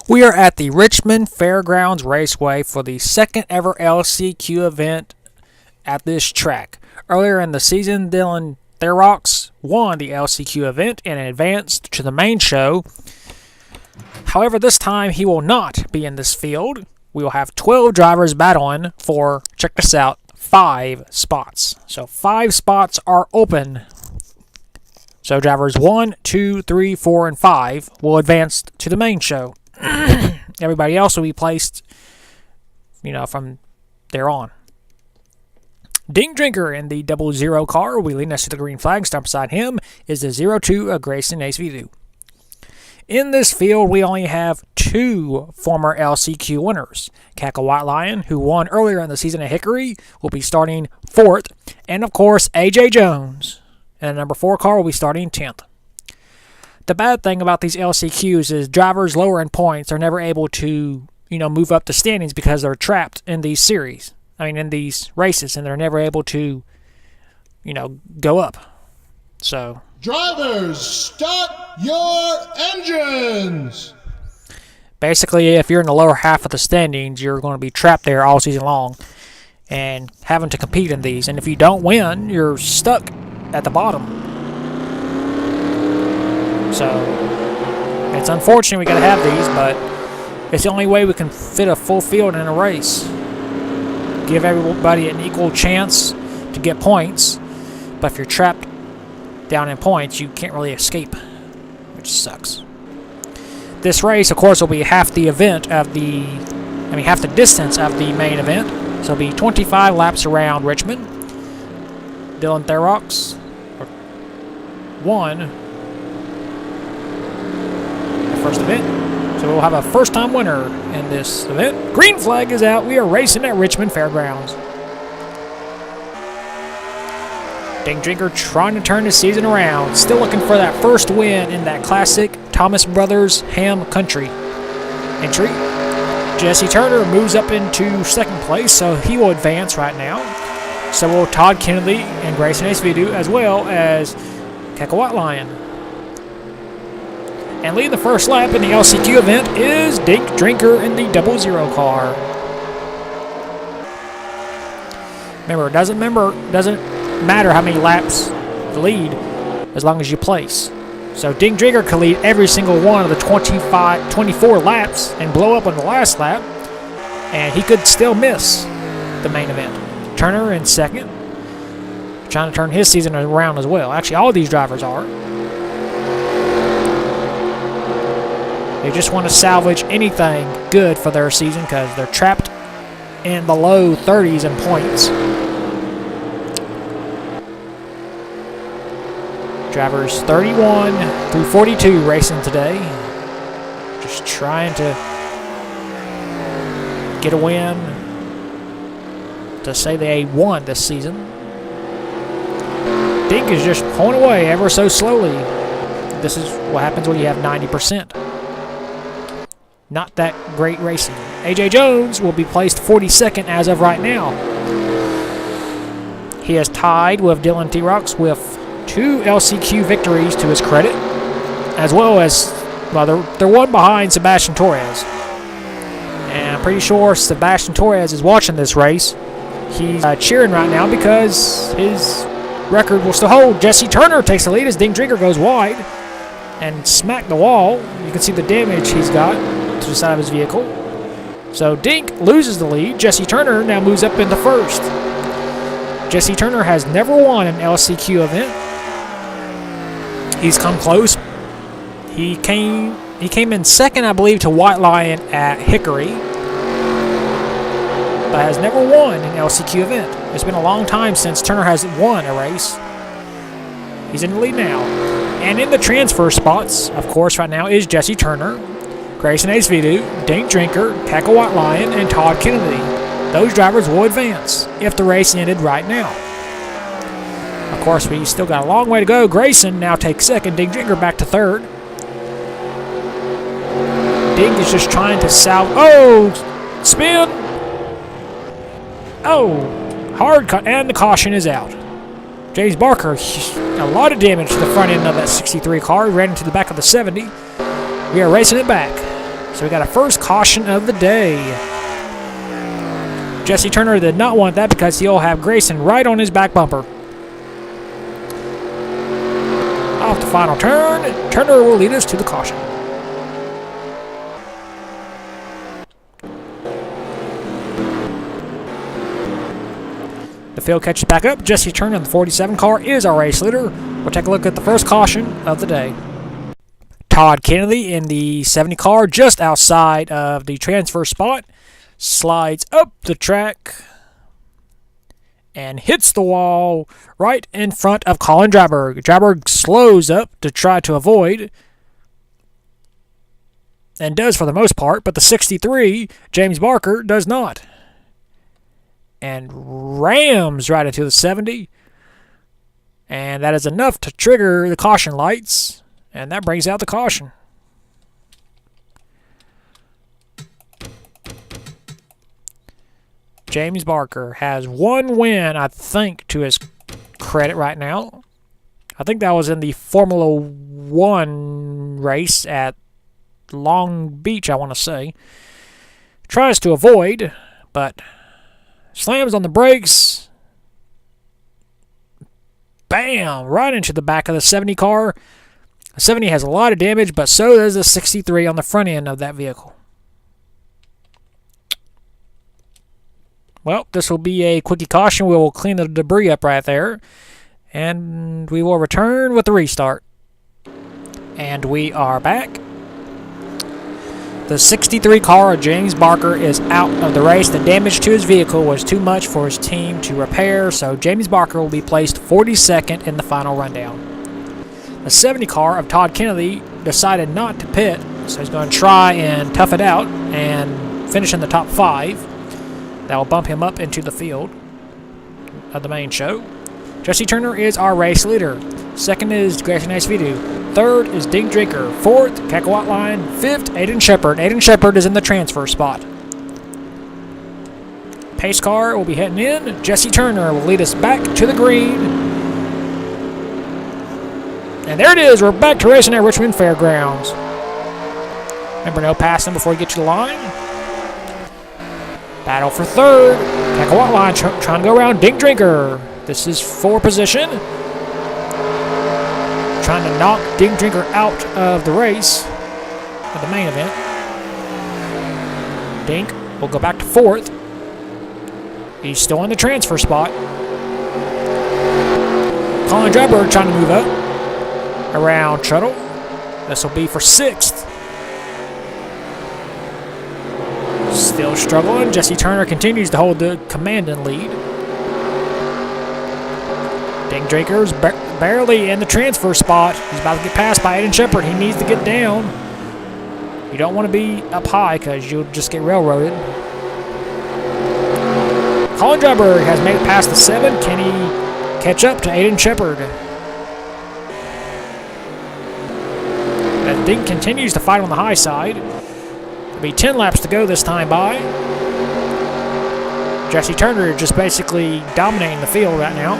We are at the Richmond Fairgrounds Raceway for the second ever LCQ event at this track. Earlier in the season, Dylan Therox won the LCQ event and advanced to the main show. However, this time he will not be in this field. We will have 12 drivers battling for, check this out, 5 spots. So 5 spots are open. So drivers 1, 2, 3, 4, and 5 will advance to the main show. Everybody else will be placed, from there on. Ding Drinker in the 00 car will be leading us to the green flag. Start beside him is the 02 of Grayson HV2. In this field, we only have 2 former LCQ winners. Cackle White Lion, who won earlier in the season at Hickory, will be starting 4th. And, of course, AJ Jones in the number 4 car will be starting 10th. The bad thing about these LCQs is drivers lower in points are never able to, move up the standings because they're trapped in these series. In these races, and they're never able to, go up. So, drivers, start your engines! Basically, if you're in the lower half of the standings, you're going to be trapped there all season long and having to compete in these. And if you don't win, you're stuck at the bottom. So, it's unfortunate we got to have these, but it's the only way we can fit a full field in a race. Give everybody an equal chance to get points, but if you're trapped down in points, you can't really escape, which sucks. This race, of course, will be half the half the distance of the main event. So it'll be 25 laps around Richmond. Dylan Therox won the first event. So we'll have a first-time winner in this event. Green flag is out. We are racing at Richmond Fairgrounds. Ding Drinker trying to turn the season around. Still looking for that first win in that classic Thomas Brothers Ham Country entry. Jesse Turner moves up into second place, so he will advance right now. So will Todd Kennedy and Grayson HV2, as well as Cackle White Lion. And leading the first lap in the LCQ event is Ding Drinker in the 00 car. Remember, it doesn't matter how many laps you lead as long as you place. So Ding Drinker could lead every single one of the 24 laps and blow up on the last lap, and he could still miss the main event. Turner in second, trying to turn his season around as well. Actually, all of these drivers are. They just want to salvage anything good for their season because they're trapped in the low 30s in points. Drivers 31 through 42 racing today. Just trying to get a win to say they won this season. Dink is just pulling away ever so slowly. This is what happens when you have 90%. Not that great racing. AJ Jones will be placed 42nd as of right now. He is tied with Dylan Therox with 2 LCQ victories to his credit, as well as, they're one behind Sebastian Torres. And I'm pretty sure Sebastian Torres is watching this race. He's cheering right now because his record will still hold. Jesse Turner takes the lead as Ding Drinker goes wide and smacked the wall. You can see the damage he's got to the side of his vehicle. So Dink loses the lead. Jesse Turner now moves up into first. Jesse Turner has never won an LCQ event. He's come close. He came in second, I believe, to White Lion at Hickory, but has never won an LCQ event. It's been a long time since Turner has won a race. He's in the lead now. And in the transfer spots, of course, right now is Jesse Turner, Grayson HV2, Dink Drinker, Cackle White Lion, and Todd Kennedy. Those drivers will advance if the race ended right now. Of course, we still got a long way to go. Grayson now takes second, Dink Drinker back to third. Dink is just trying to spin. Hard cut, and the caution is out. James Barker, a lot of damage to the front end of that 63 car. He ran into the back of the 70. We are racing it back. So we got a first caution of the day. Jesse Turner did not want that because he'll have Grayson right on his back bumper. Off the final turn, Turner will lead us to the caution. The field catches back up. Jesse Turner in the 47 car is our race leader. We'll take a look at the first caution of the day. Todd Kennedy in the 70 car just outside of the transfer spot slides up the track and hits the wall right in front of Colin Dryberg. Dryberg slows up to try to avoid, and does for the most part, but the 63, James Barker, does not. And rams right into the 70, and that is enough to trigger the caution lights. And that brings out the caution. James Barker has one win, I think, to his credit right now. I think that was in the Formula 1 race at Long Beach, I want to say. Tries to avoid, but slams on the brakes. Bam! Right into the back of the 70 car. The 70 has a lot of damage, but so does the 63 on the front end of that vehicle. Well, this will be a quickie caution. We will clean the debris up right there. And we will return with the restart. And we are back. The 63 car of James Barker is out of the race. The damage to his vehicle was too much for his team to repair, so James Barker will be placed 42nd in the final rundown. The 70 car of Todd Kennedy decided not to pit, so he's going to try and tough it out and finish in the top 5. That will bump him up into the field of the main show. Jesse Turner is our race leader. Second is Grayson Acevedo. Third is Dink Drinker. Fourth, Cacahuat Line. Fifth, Aiden Shepard. Aiden Shepard is in the transfer spot. Pace car will be heading in. Jesse Turner will lead us back to the green. And there it is. We're back to racing at Richmond Fairgrounds. Remember, no passing before you get to the line. Battle for third. Cacahuat Line trying to go around Dink Drinker. This is for position. Trying to knock Dink Drinker out of the race of the main event. Dink will go back to fourth. He's still in the transfer spot. Colin Dryberg trying to move up around Tuttle. This will be for sixth. Still struggling. Jesse Turner continues to hold the commanding lead. Dink Drinker's barely in the transfer spot. He's about to get passed by Aiden Shepard. He needs to get down. You don't want to be up high because you'll just get railroaded. Colin Dryberg has made it past the 7. Can he catch up to Aiden Shepard? As Dink continues to fight on the high side. There'll be 10 laps to go this time by. Jesse Turner just basically dominating the field right now.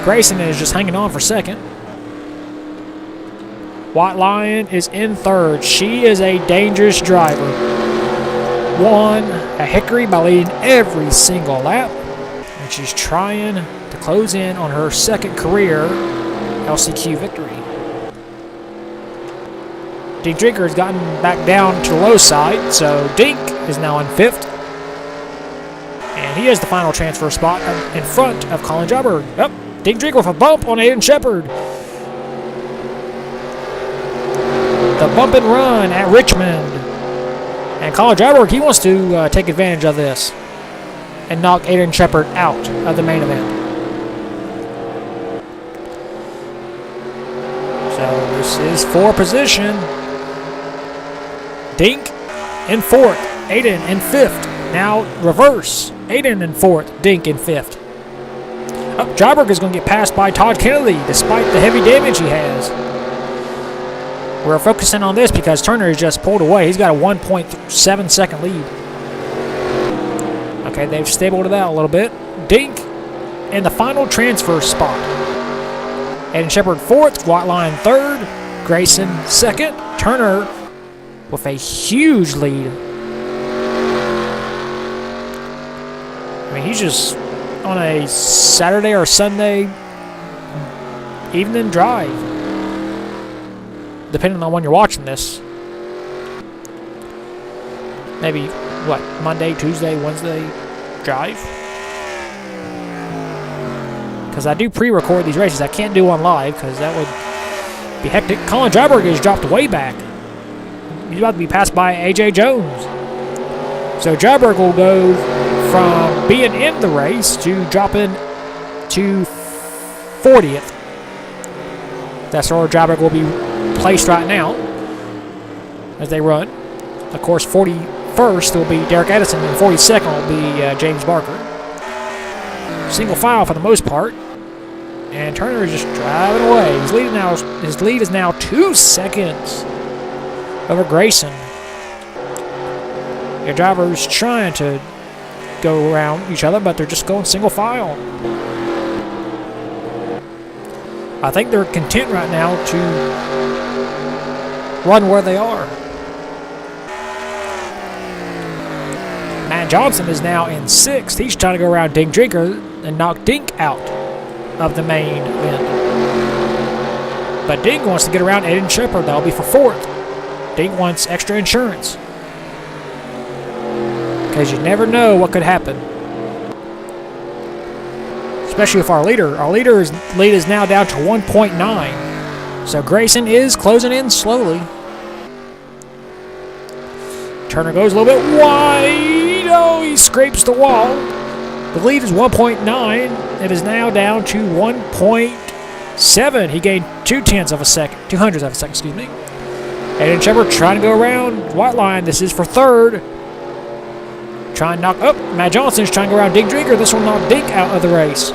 Grayson is just hanging on for second. White Lion is in third. She is a dangerous driver. Won a Hickory by leading every single lap. And she's trying to close in on her second career LCQ victory. Dink Drinker has gotten back down to the low side, so Dink is now in fifth. And he has the final transfer spot in front of Colin Dryberg. Yep, Dink Drinker with a bump on Aiden Shepard. The bump and run at Richmond. And Colin Dryberg, he wants to take advantage of this and knock Aiden Shepard out of the main event. So this is for position. Dink in fourth, Aiden in fifth. Now reverse. Aiden in fourth, Dink in fifth. Dryberg is going to get passed by Todd Kennedy despite the heavy damage he has. We're focusing on this because Turner has just pulled away. He's got a 1.7 second lead. Okay, they've stabled it out a little bit. Dink in the final transfer spot. Aiden Shepard fourth, White Line third, Grayson second, Turner with a huge lead. I mean, he's just on a Saturday or Sunday evening drive, depending on when you're watching this. Maybe, what, Monday, Tuesday, Wednesday drive? Because I do pre-record these races. I can't do one live because that would be hectic. Colin Dryberg has dropped way back. He's about to be passed by A.J. Jones. So Dryberg will go from being in the race to dropping to 40th. That's where Dryberg will be placed right now as they run. Of course, 41st will be Derek Edison, and 42nd will be James Barker. Single file for the most part. And Turner is just driving away. His lead is now 2 seconds over Grayson. Your drivers trying to go around each other, but they're just going single file. I think they're content right now to run where they are. Matt Johnson is now in 6th. He's trying to go around Dink Drinker and knock Dink out of the main event. But Dink wants to get around Aiden Shepard. That'll be for 4th. Dink wants extra insurance, because you never know what could happen. Especially with our leader. Our leader's lead is now down to 1.9. So Grayson is closing in slowly. Turner goes a little bit wide. Oh, he scrapes the wall. The lead is 1.9. It is now down to 1.7. He gained 2/10 of a second. 200ths of a second, excuse me. Aiden Shepard trying to go around White Line. This is for 3rd. Trying to knock up. Matt Johnson's trying to go around Dink Drinker. This will knock Dink out of the race.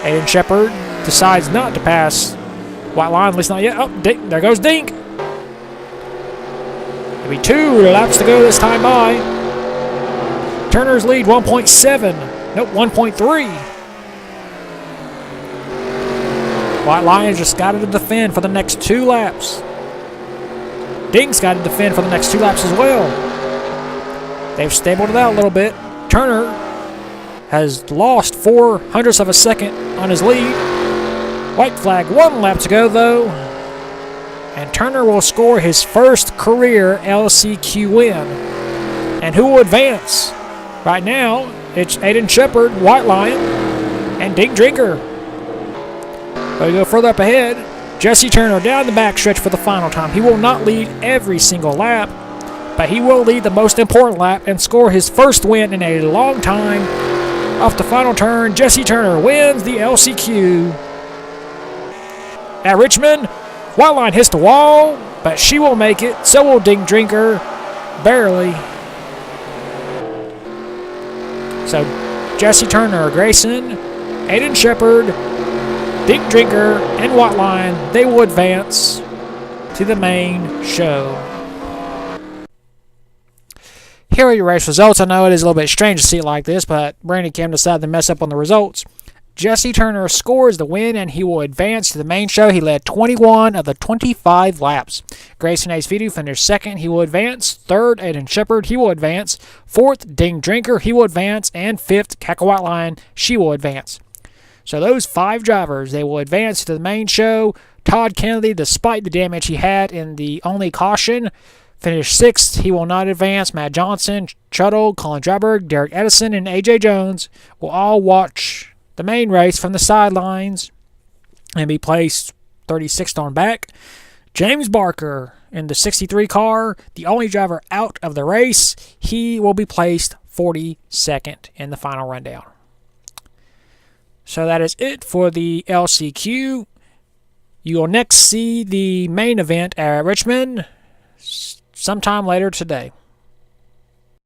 Aiden Shepard decides not to pass White Line, at least not yet. Oh, Dink, there goes Dink. There'll be 2 laps to go this time by. Turner's lead 1.7. Nope, 1.3. White Lions just got to defend for the next 2 laps. Dink's got to defend for the next 2 laps as well. They've stabled it out a little bit. Turner has lost 0.04 of a second on his lead. White flag, 1 lap to go though. And Turner will score his first career LCQ win. And who will advance? Right now, it's Aiden Shepard, White Lion, and Dink Drinker. But we go further up ahead. Jesse Turner down the backstretch for the final time. He will not lead every single lap, but he will lead the most important lap and score his first win in a long time. Off the final turn, Jesse Turner wins the LCQ. At Richmond, White Line hits the wall, but she will make it. So will Dink Drinker, barely. So Jesse Turner, Grayson, Aiden Shepard, Dink Drinker, and White Line, they will advance to the main show. Here are your race results. I know it is a little bit strange to see it like this, but Brandon Kim decided to mess up on the results. Jesse Turner scores the win, and he will advance to the main show. He led 21 of the 25 laps. Grayson Acevedo finished 2nd. He will advance. 3rd, Aiden Shepard. He will advance. 4th, Dink Drinker. He will advance. And 5th, Cackle White Line. She will advance. So those 5 drivers, they will advance to the main show. Todd Kennedy, despite the damage he had in the only caution, finished 6th. He will not advance. Matt Johnson, Chuttle, Colin Dryberg, Derek Edison, and A.J. Jones will all watch the main race from the sidelines and be placed 36th on back. James Barker in the 63 car, the only driver out of the race, he will be placed 42nd in the final rundown. So that is it for the LCQ. You will next see the main event at Richmond sometime later today.